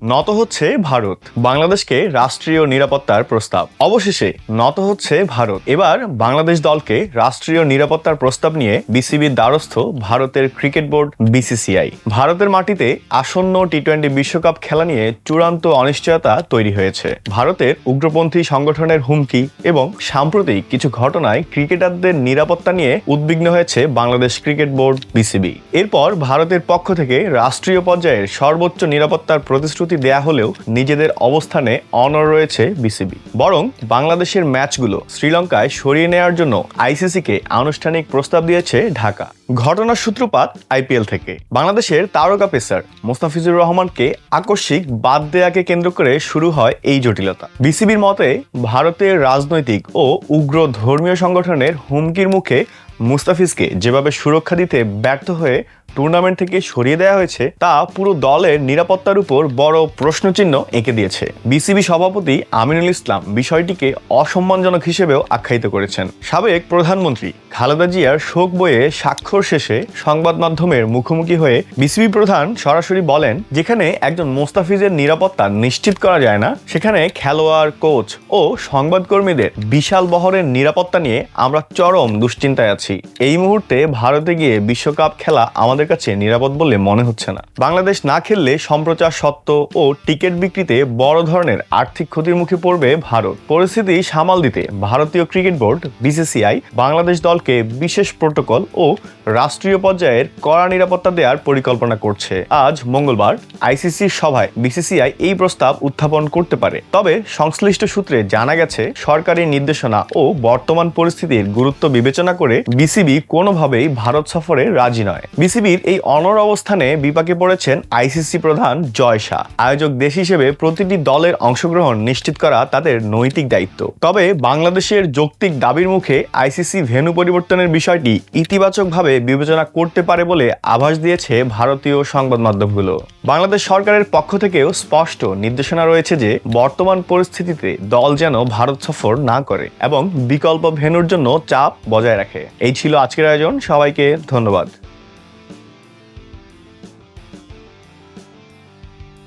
নত হচ্ছে ভারত বাংলাদেশকে রাষ্ট্রীয় নিরাপত্তার প্রস্তাব। অবশেষে নত হচ্ছে ভারত। এবার বাংলাদেশ দলকে রাষ্ট্রীয় নিরাপত্তার প্রস্তাব নিয়ে বিসিবির দ্বারস্থ ভারতের ক্রিকেট বোর্ড বিসিসিআই। ভারতের মাটিতে আসন্ন টি-20 বিশ্বকাপ খেলা নিয়ে চূড়ান্ত অনিশ্চয়তা তৈরি হয়েছে। ভারতের উগ্রপন্থী সংগঠনের হুমকি এবং সাম্প্রতিক কিছু ঘটনায় ক্রিকেটারদের নিরাপত্তা নিয়ে উদ্বিগ্ন হয়েছে বাংলাদেশ ক্রিকেট বোর্ড বিসিবি। এরপর ভারতের পক্ষ থেকে রাষ্ট্রীয় পর্যায়ের সর্বোচ্চ নিরাপত্তার প্রতিশ্রুতি দেয়া হলেও নিজেদের অবস্থানে অনড় রয়েছে বিসিবি। বরং বাংলাদেশের ম্যাচগুলো শ্রীলঙ্কায় সরিয়ে নেওয়ার জন্য আইসিসিকে আনুষ্ঠানিক প্রস্তাব দিয়েছে ঢাকা। ঘটনার সূত্রপাত আইপিএল থেকে। বাংলাদেশের তারকা পেসার মোস্তাফিজুর রহমানকে আকস্মিক বাদ দেয়াকে কেন্দ্র করে শুরু হয় এই জটিলতা। বিসিবির মতে ভারতের রাজনৈতিক ও উগ্র ধর্মীয় সংগঠনের হুমকির মুখে মুস্তাফিজকে যেভাবে সুরক্ষা দিতে ব্যর্থ হয়ে টুর্নামেন্ট থেকে সরিয়ে দেওয়া হয়েছে তা পুরো দলের নিরাপত্তার উপর বড় প্রশ্নচিহ্ন এঁকে দিয়েছে। বিসিবি সভাপতি আমিনুল ইসলাম বিষয়টিকে অসম্মানজনক হিসেবেও আখ্যায়িত করেছেন। সাবেক প্রধানমন্ত্রী খালেদা জিয়ার শোক বইয়ে স্বাক্ষর শেষে সংবাদ মাধ্যমের মুখোমুখি হয়ে বিসিবি প্রধান সরাসরি বলেন, যেখানে একজন মোস্তাফিজের নিরাপত্তা নিশ্চিত করা যায় না, সেখানে খেলোয়াড়, কোচ ও সংবাদকর্মীদের বিশাল বহরের নিরাপত্তা নিয়ে আমরা চরম দুশ্চিন্তায় আছি। এই মুহূর্তে ভারতে গিয়ে বিশ্বকাপ খেলা আমাদের কাছে নিরাপদ বলে মনে হচ্ছে না। বাংলাদেশ না খেললে সম্প্রচার সত্ত্ব ও টিকিট বিক্রিতে বড় ধরনের আর্থিক ক্ষতির মুখে পড়বে ভারত। পরিস্থিতি সামাল দিতে ভারতীয় ক্রিকেট বোর্ড বিসিসিআই বাংলাদেশ দলকে বিশেষ প্রোটোকল ও রাষ্ট্রীয় পর্যায়ের কড়া নিরাপত্তা দেওয়ার পরিকল্পনা করছে। আজ মঙ্গলবার আইসিসির সভায় বিসিসিআই এই প্রস্তাব উত্থাপন করতে পারে। তবে সংশ্লিষ্ট সূত্রে জানা গেছে, সরকারি নির্দেশনা ও বর্তমান পরিস্থিতির গুরুত্ব বিবেচনা করে বিসিবি কোনোভাবেই ভারত সফরে রাজি নয়। বিসিবির এই অনড় অবস্থানে বিপাকে পড়েছেন আইসিসি প্রধান জয় শাহ। আয়োজক দেশ হিসেবে প্রতিটি দলের অংশগ্রহণ নিশ্চিত করা তাদের নৈতিক দায়িত্ব। তবে বাংলাদেশের যৌক্তিক দাবির মুখে আইসিসি ভেন্যু পরিবর্তনের বিষয়টি ইতিবাচকভাবে বিবেচনা করতে পারে বলে আভাস দিয়েছে ভারতীয় সংবাদ মাধ্যমগুলো। বাংলাদেশ সরকারের পক্ষ থেকেও স্পষ্ট নির্দেশনা রয়েছে যে বর্তমান পরিস্থিতিতে দল যেন ভারত সফর না করে এবং বিকল্প ভেন্যুর জন্য চাপ বজায় রাখে। এই ছিল আজকের আয়োজন। সবাইকে ধন্যবাদ।